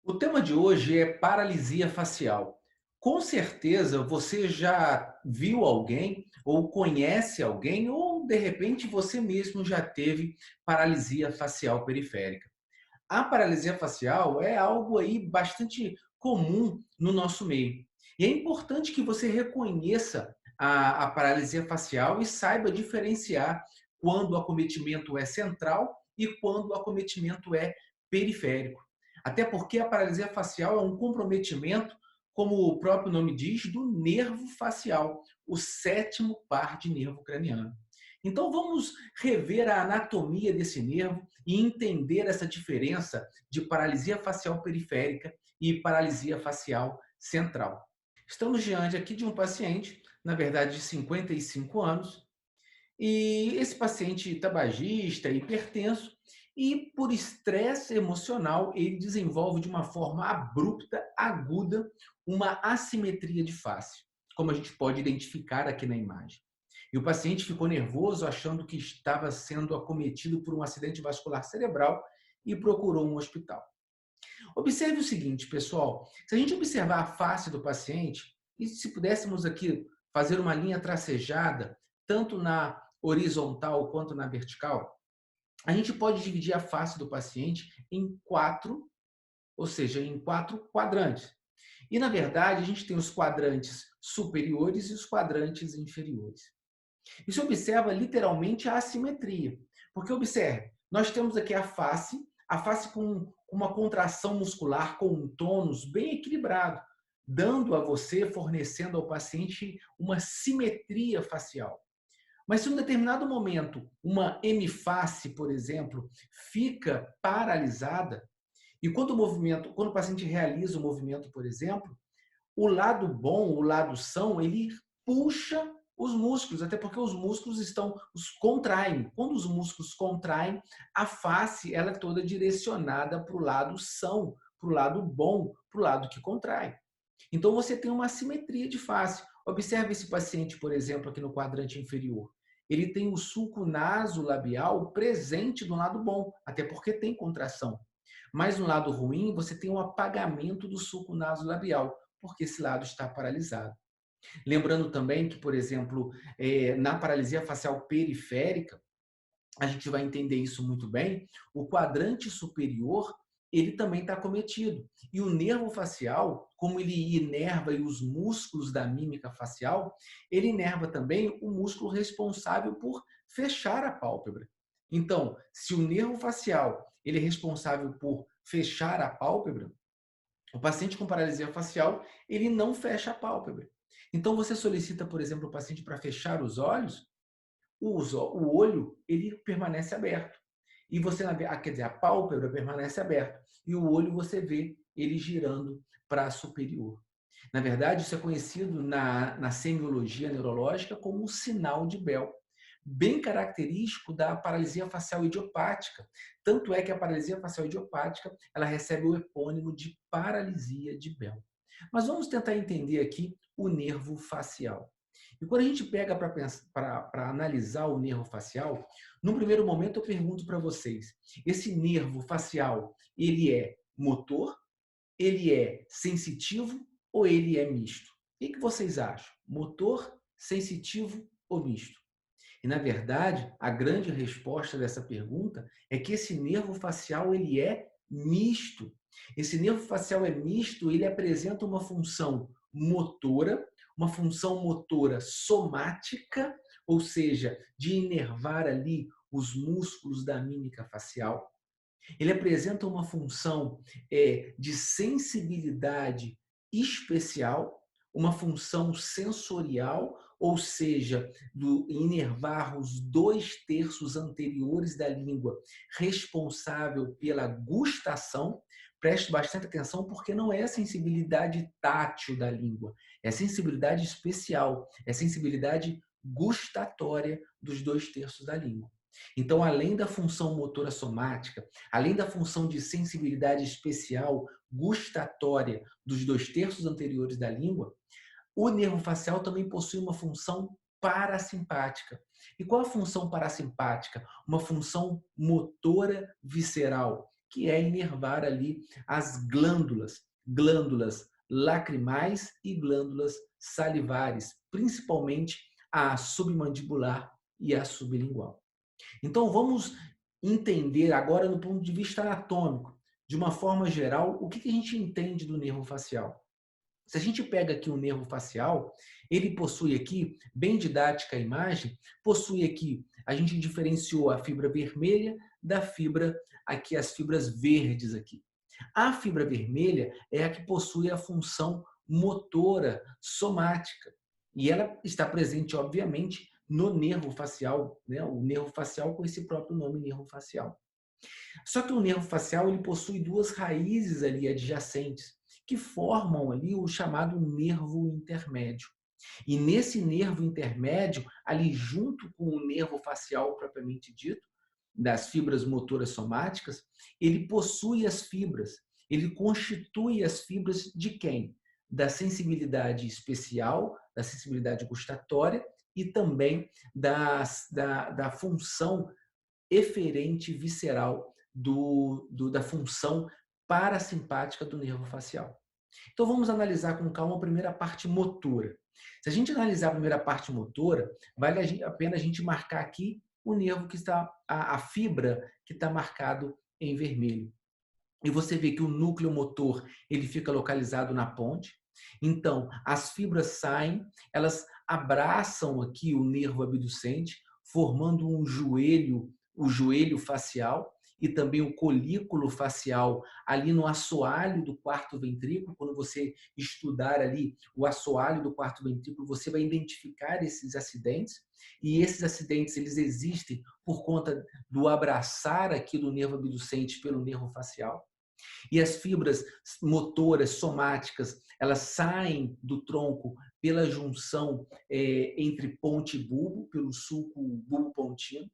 O tema de hoje é paralisia facial. Com certeza você já viu alguém ou conhece alguém ou de repente você mesmo já teve paralisia facial periférica. A paralisia facial é algo aí bastante comum no nosso meio. E é importante que você reconheça a paralisia facial e saiba diferenciar quando o acometimento é central e quando o acometimento é periférico. Até porque a paralisia facial é um comprometimento, como o próprio nome diz, do nervo facial, o sétimo par de nervo craniano. Então vamos rever a anatomia desse nervo e entender essa diferença de paralisia facial periférica e paralisia facial central. Estamos diante aqui de um paciente, na verdade de 55 anos, e esse paciente tabagista, hipertenso, e por estresse emocional, ele desenvolve de uma forma abrupta, aguda, uma assimetria de face, como a gente pode identificar aqui na imagem. E o paciente ficou nervoso, achando que estava sendo acometido por um acidente vascular cerebral e procurou um hospital. Observe o seguinte, pessoal: se a gente observar a face do paciente, e se pudéssemos aqui fazer uma linha tracejada, tanto na horizontal quanto na vertical, a gente pode dividir a face do paciente em quatro, ou seja, em quatro quadrantes. E, na verdade, a gente tem os quadrantes superiores e os quadrantes inferiores. E se observa literalmente a assimetria. Porque observe, nós temos aqui a face com uma contração muscular, com um tônus bem equilibrado, dando a você, fornecendo ao paciente uma simetria facial. Mas se em um determinado momento uma hemiface, por exemplo, fica paralisada, e quando o paciente realiza o movimento, por exemplo, o lado bom, o lado são, ele puxa os músculos, até porque os músculos os contraem. Quando os músculos contraem, a face ela é toda direcionada para o lado são, para o lado bom, para o lado que contrai. Então você tem uma assimetria de face. Observe esse paciente, por exemplo, aqui no quadrante inferior. Ele tem o sulco nasolabial presente do lado bom, até porque tem contração. Mas no lado ruim, você tem um apagamento do sulco nasolabial, porque esse lado está paralisado. Lembrando também que, por exemplo, na paralisia facial periférica, a gente vai entender isso muito bem, o quadrante superior ele também está acometido. E o nervo facial, como ele inerva os músculos da mímica facial, ele inerva também o músculo responsável por fechar a pálpebra. Então, se o nervo facial ele é responsável por fechar a pálpebra, o paciente com paralisia facial, ele não fecha a pálpebra. Então, você solicita, por exemplo, o paciente para fechar os olhos, o olho ele permanece aberto. E você, quer dizer, a pálpebra permanece aberta. E o olho você vê ele girando para superior. Na verdade, isso é conhecido na semiologia neurológica como um sinal de Bell, bem característico da paralisia facial idiopática. Tanto é que a paralisia facial idiopática ela recebe o epônimo de paralisia de Bell. Mas vamos tentar entender aqui o nervo facial. E quando a gente pega para analisar o nervo facial, num primeiro momento eu pergunto para vocês, esse nervo facial, ele é motor, ele é sensitivo ou ele é misto? O que vocês acham? Motor, sensitivo ou misto? E, na verdade, a grande resposta dessa pergunta é que esse nervo facial ele é misto. Esse nervo facial é misto, ele apresenta uma função motora somática, ou seja, de inervar ali os músculos da mímica facial. Ele apresenta uma função de sensibilidade especial, uma função sensorial, ou seja, do inervar os 2/3 anteriores da língua, responsável pela gustação. Preste bastante atenção, porque não é a sensibilidade tátil da língua, é a sensibilidade especial, é a sensibilidade gustatória dos 2/3 da língua. Então, além da função motora somática, além da função de sensibilidade especial gustatória dos 2/3 anteriores da língua, o nervo facial também possui uma função parasimpática. E qual a função parasimpática? Uma função motora visceral. que é inervar ali as glândulas, glândulas lacrimais e glândulas salivares, principalmente a submandibular e a sublingual. Então vamos entender agora no ponto de vista anatômico, de uma forma geral, o que a gente entende do nervo facial. Se a gente pega aqui o nervo facial, ele possui aqui, bem didática a imagem, possui aqui, a gente diferenciou a fibra vermelha da fibra, aqui as fibras verdes aqui. A fibra vermelha é a que possui a função motora somática. E ela está presente, obviamente, no nervo facial, né? O nervo facial com esse próprio nome, nervo facial. Só que o nervo facial ele possui duas raízes ali adjacentes, que formam ali o chamado nervo intermédio. E nesse nervo intermédio, ali junto com o nervo facial propriamente dito, das fibras motoras somáticas, ele possui as fibras, ele constitui as fibras de quem? Da sensibilidade especial, da sensibilidade gustatória e também da função eferente visceral da função parasimpática do nervo facial. Então vamos analisar com calma a primeira parte motora. Se a gente analisar a primeira parte motora, vale a pena a gente marcar aqui o nervo que está, a fibra que está marcado em vermelho. E você vê que o núcleo motor ele fica localizado na ponte. Então, as fibras saem, elas abraçam aqui o nervo abducente, formando um joelho, o joelho facial e também o colículo facial ali no assoalho do quarto ventrículo. Quando você estudar ali o assoalho do quarto ventrículo, você vai identificar esses acidentes. E esses acidentes eles existem por conta do abraçar aqui do nervo abducente pelo nervo facial. E as fibras motoras somáticas, elas saem do tronco pela junção entre ponte e bulbo, pelo sulco bulbo-pontino.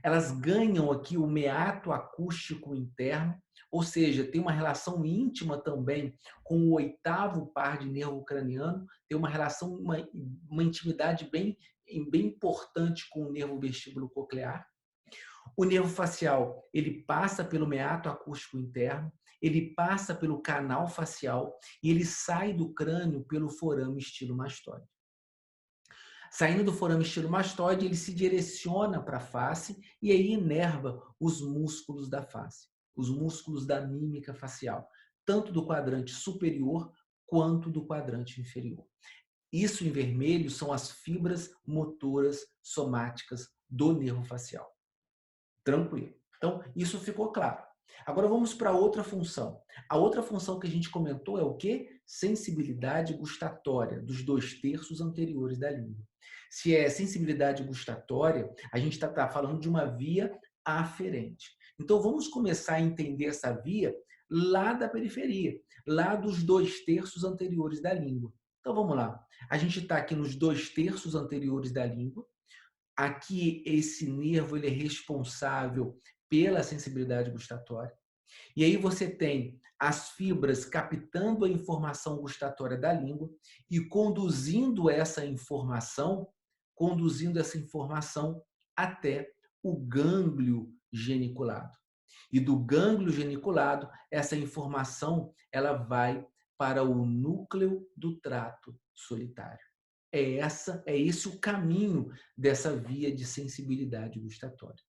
Elas ganham aqui o meato acústico interno, ou seja, tem uma relação íntima também com o oitavo par de nervo craniano, tem uma relação, uma intimidade bem importante com o nervo vestíbulo coclear. O nervo facial, ele passa pelo meato acústico interno, ele passa pelo canal facial e ele sai do crânio pelo forame estilomastoide. Saindo do forame estilomastoide, ele se direciona para a face e aí inerva os músculos da face, os músculos da mímica facial, tanto do quadrante superior quanto do quadrante inferior. Isso em vermelho são as fibras motoras somáticas do nervo facial. Tranquilo. Então, isso ficou claro. Agora vamos para outra função. A outra função que a gente comentou é o quê? Sensibilidade gustatória dos 2/3 anteriores da língua. Se é sensibilidade gustatória, a gente está falando de uma via aferente. Então vamos começar a entender essa via lá da periferia, lá dos 2/3 anteriores da língua. Então vamos lá. A gente está aqui nos 2/3 anteriores da língua. Aqui, esse nervo ele é responsável pela sensibilidade gustatória. E aí você tem as fibras captando a informação gustatória da língua e conduzindo essa informação até o gânglio geniculado. E do gânglio geniculado, essa informação ela vai para o núcleo do trato solitário. É esse o caminho dessa via de sensibilidade gustatória.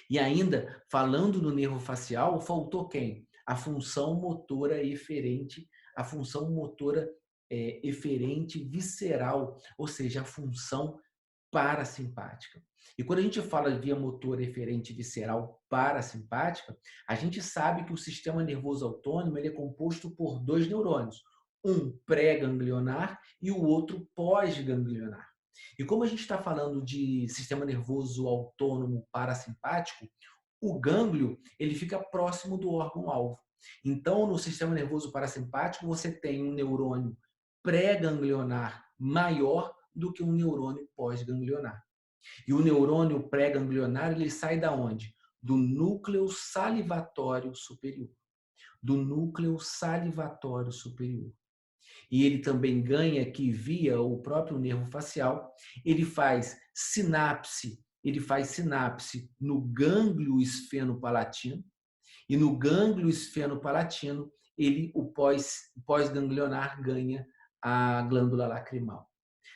E ainda, falando do nervo facial, faltou quem? A função motora eferente, a função motora eferente visceral, ou seja, a função parasimpática. E quando a gente fala de via motora eferente visceral parasimpática, a gente sabe que o sistema nervoso autônomo ele é composto por 2 neurônios, um pré-ganglionar e o outro pós-ganglionar. E como a gente está falando de sistema nervoso autônomo parasimpático, o gânglio ele fica próximo do órgão-alvo. Então, no sistema nervoso parasimpático, você tem um neurônio pré-ganglionar maior do que um neurônio pós-ganglionar. E o neurônio pré-ganglionar ele sai da onde? Do núcleo salivatório superior. Do núcleo salivatório superior. E ele também ganha aqui via o próprio nervo facial, ele faz sinapse no gânglio esfenopalatino E no gânglio esfenopalatino, o pós-ganglionar ganha a glândula lacrimal.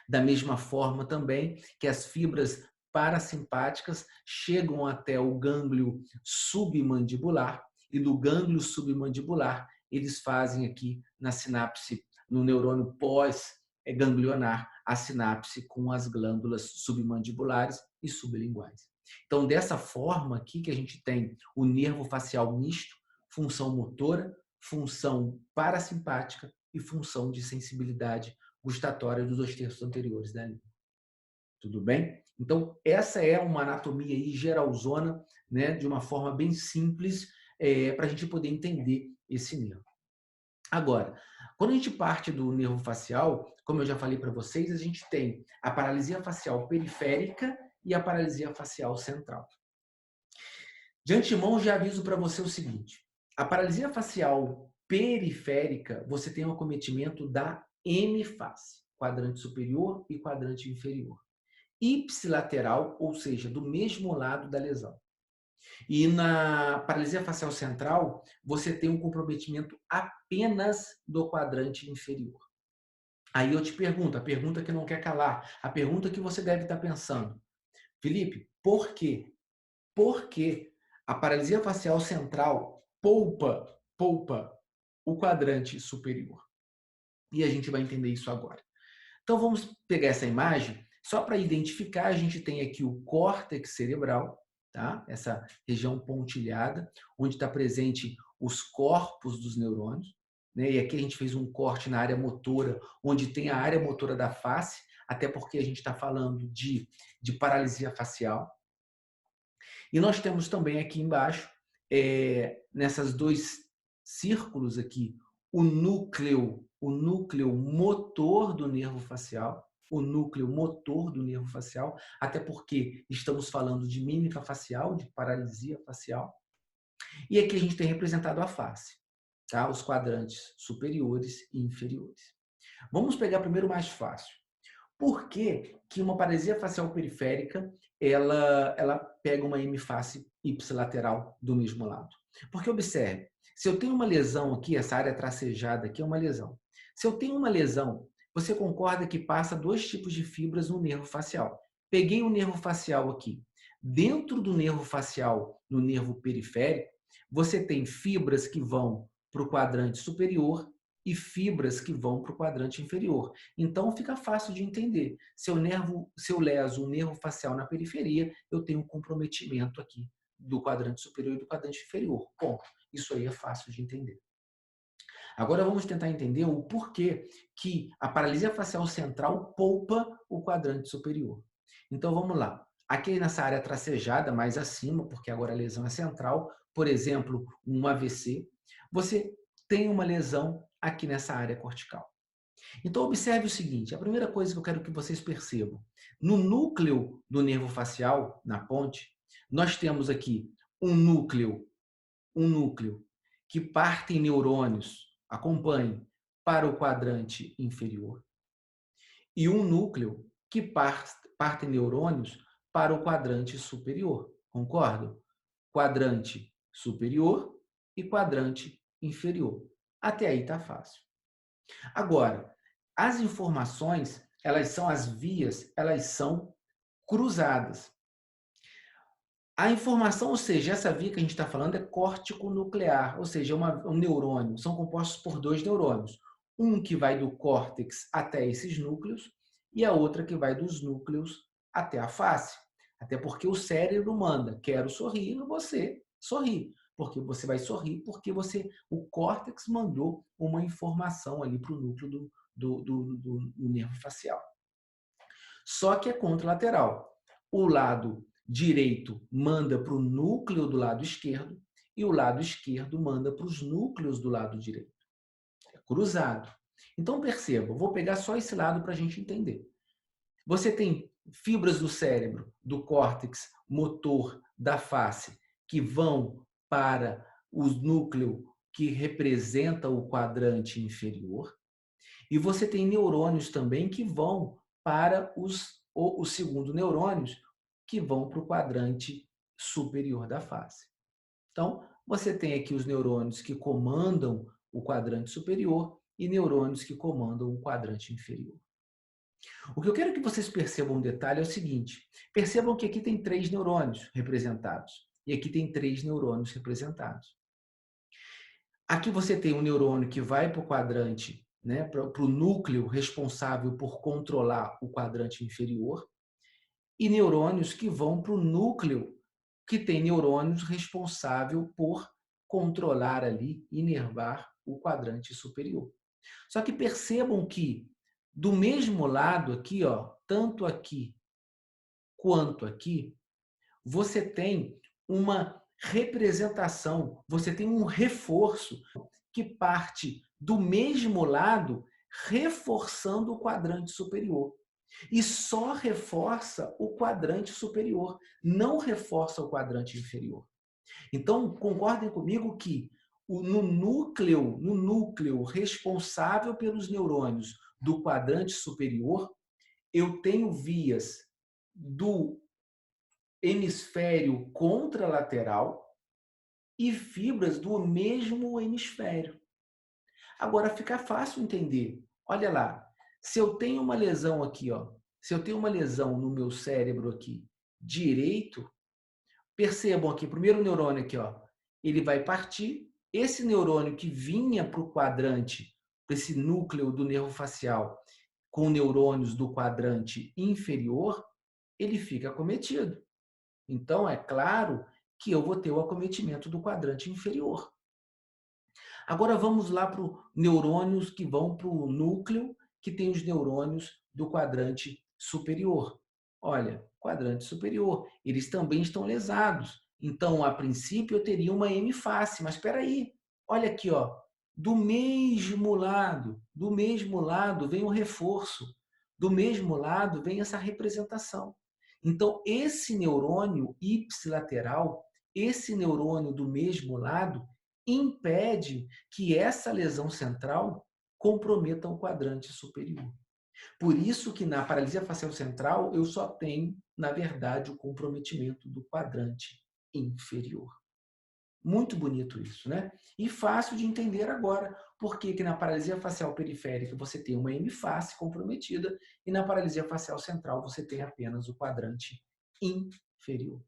Da mesma forma também que as fibras parasimpáticas chegam até o gânglio submandibular e do gânglio submandibular eles fazem aqui na sinapse, no neurônio pós-ganglionar, a sinapse com as glândulas submandibulares e sublinguais. Então, dessa forma aqui que a gente tem o nervo facial misto, função motora, função parasimpática e função de sensibilidade gustatória dos 2/3 anteriores da língua. Tudo bem? Então, essa é uma anatomia aí geralzona, né, de uma forma bem simples, para a gente poder entender esse nervo. Agora, quando a gente parte do nervo facial, como eu já falei para vocês, a gente tem a paralisia facial periférica e a paralisia facial central. De antemão, já aviso para você o seguinte: a paralisia facial periférica, você tem o acometimento da hemifácie, quadrante superior e quadrante inferior. Ipsilateral, ou seja, do mesmo lado da lesão. E na paralisia facial central, você tem um comprometimento apenas do quadrante inferior. Aí eu te pergunto, a pergunta que não quer calar, a pergunta que você deve estar pensando: Felipe, por quê? Por que a paralisia facial central poupa o quadrante superior? E a gente vai entender isso agora. Então vamos pegar essa imagem, só para identificar, a gente tem aqui o córtex cerebral, tá? Essa região pontilhada, onde está presente os corpos dos neurônios, né? E aqui a gente fez um corte na área motora, onde tem a área motora da face, até porque a gente está falando de paralisia facial. E nós temos também aqui embaixo, nessas dois círculos aqui, o núcleo motor do nervo facial, até porque estamos falando de mímica facial, de paralisia facial. E aqui a gente tem representado a face, tá? Os quadrantes superiores e inferiores. Vamos pegar primeiro o mais fácil. Por que que uma paralisia facial periférica ela pega uma hemifácie ipsilateral do mesmo lado? Porque observe, se eu tenho uma lesão aqui, essa área tracejada aqui é uma lesão. Se eu tenho uma lesão, você concorda que passa dois tipos de fibras no nervo facial. Peguei o nervo facial aqui. Dentro do nervo facial, no nervo periférico, você tem fibras que vão para o quadrante superior e fibras que vão para o quadrante inferior. Então fica fácil de entender. Se eu leso o nervo facial na periferia, eu tenho um comprometimento aqui do quadrante superior e do quadrante inferior. Bom, isso aí é fácil de entender. Agora vamos tentar entender o porquê que a paralisia facial central poupa o quadrante superior. Então vamos lá. Aqui nessa área tracejada, mais acima, porque agora a lesão é central, por exemplo, um AVC, você tem uma lesão aqui nessa área cortical. Então observe o seguinte, a primeira coisa que eu quero que vocês percebam, no núcleo do nervo facial, na ponte, nós temos aqui um núcleo que parte em neurônios, acompanhe, para o quadrante inferior, e um núcleo que parte em neurônios para o quadrante superior. Concordo? Quadrante superior e quadrante inferior. Até aí está fácil. Agora, as informações, as vias, elas são cruzadas. A informação, ou seja, essa via que a gente está falando é córtico-nuclear, ou seja, um neurônio. São compostos por dois neurônios. Um que vai do córtex até esses núcleos e a outra que vai dos núcleos até a face. Até porque o cérebro manda, quero sorrir, você sorri. Porque você vai sorrir porque o córtex mandou uma informação ali para o núcleo do nervo facial. Só que é contralateral. O lado direito manda para o núcleo do lado esquerdo e o lado esquerdo manda para os núcleos do lado direito. É cruzado. Então perceba, vou pegar só esse lado para a gente entender. Você tem fibras do cérebro, do córtex motor da face, que vão para o núcleo que representa o quadrante inferior. E você tem neurônios também que vão para os segundo neurônios, que vão para o quadrante superior da face. Então, você tem aqui os neurônios que comandam o quadrante superior e neurônios que comandam o quadrante inferior. O que eu quero que vocês percebam um detalhe é o seguinte: percebam que aqui tem 3 neurônios representados e aqui tem 3 neurônios representados. Aqui você tem um neurônio que vai para o quadrante, né, para o núcleo responsável por controlar o quadrante inferior, e neurônios que vão para o núcleo, que tem neurônios responsável por controlar ali, inervar o quadrante superior. Só que percebam que do mesmo lado aqui, ó, tanto aqui quanto aqui, você tem uma representação, você tem um reforço que parte do mesmo lado, reforçando o quadrante superior. E só reforça o quadrante superior, não reforça o quadrante inferior. Então, concordem comigo que no núcleo responsável pelos neurônios do quadrante superior, eu tenho vias do hemisfério contralateral e fibras do mesmo hemisfério. Agora fica fácil entender. Olha lá, se eu tenho uma lesão aqui, ó, se eu tenho uma lesão no meu cérebro aqui direito, percebam aqui, o primeiro neurônio aqui, ó, ele vai partir. Esse neurônio que vinha para o quadrante, para esse núcleo do nervo facial, com neurônios do quadrante inferior, ele fica acometido. Então, é claro que eu vou ter o acometimento do quadrante inferior. Agora vamos lá para os neurônios que vão para o núcleo, que tem os neurônios do quadrante superior. Olha, quadrante superior, eles também estão lesados. Então, a princípio, eu teria uma hemifácie, mas espera aí, olha aqui, ó, do mesmo lado vem o reforço, do mesmo lado vem essa representação. Então, esse neurônio ipsilateral, esse neurônio do mesmo lado, impede que essa lesão central comprometa o quadrante superior. Por isso que na paralisia facial central eu só tenho, na verdade, o comprometimento do quadrante inferior. Muito bonito isso, né? E fácil de entender agora por que na paralisia facial periférica você tem uma hemifácie comprometida e na paralisia facial central você tem apenas o quadrante inferior.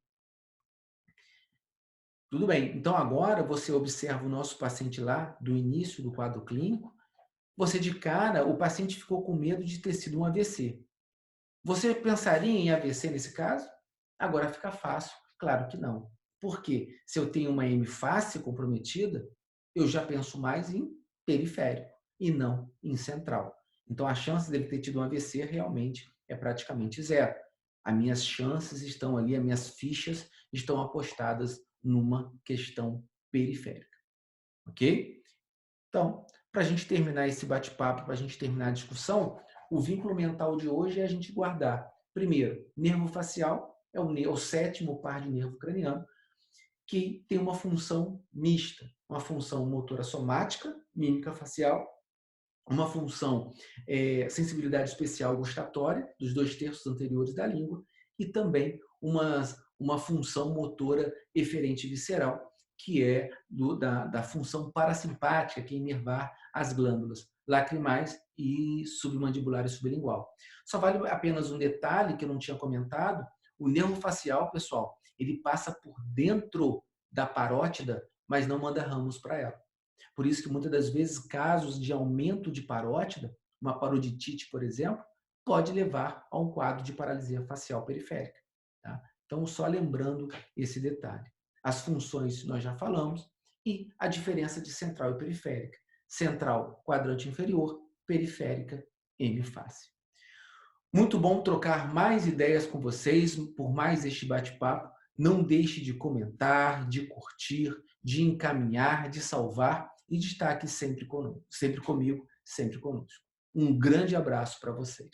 Tudo bem, então agora você observa o nosso paciente lá, do início do quadro clínico, você de cara, o paciente ficou com medo de ter sido um AVC. Você pensaria em AVC nesse caso? Agora fica fácil, claro que não. Por quê? Se eu tenho uma hemifácie comprometida, eu já penso mais em periférico e não em central. Então a chance dele ter tido um AVC realmente é praticamente zero. As minhas chances estão ali, as minhas fichas estão apostadas numa questão periférica, ok? Então, para a gente terminar esse bate-papo, para a gente terminar a discussão, o vínculo mental de hoje é a gente guardar, primeiro, nervo facial, é o sétimo par de nervo craniano, que tem uma função mista, uma função motora somática, mímica facial, uma função sensibilidade especial gustatória, dos 2/3 anteriores da língua, e também uma função motora eferente visceral, que é da função parasimpática, que é inervar as glândulas lacrimais e submandibular e sublingual. Só vale apenas um detalhe que eu não tinha comentado: o nervo facial, pessoal, ele passa por dentro da parótida, mas não manda ramos para ela. Por isso que muitas das vezes casos de aumento de parótida, uma paroditite, por exemplo, pode levar a um quadro de paralisia facial periférica. Tá? Então, só lembrando esse detalhe. As funções nós já falamos e a diferença de central e periférica. Central, quadrante inferior, periférica, hemifácie. Muito bom trocar mais ideias com vocês por mais este bate-papo. Não deixe de comentar, de curtir, de encaminhar, de salvar e de estar aqui sempre conosco, sempre comigo, sempre conosco. Um grande abraço para vocês.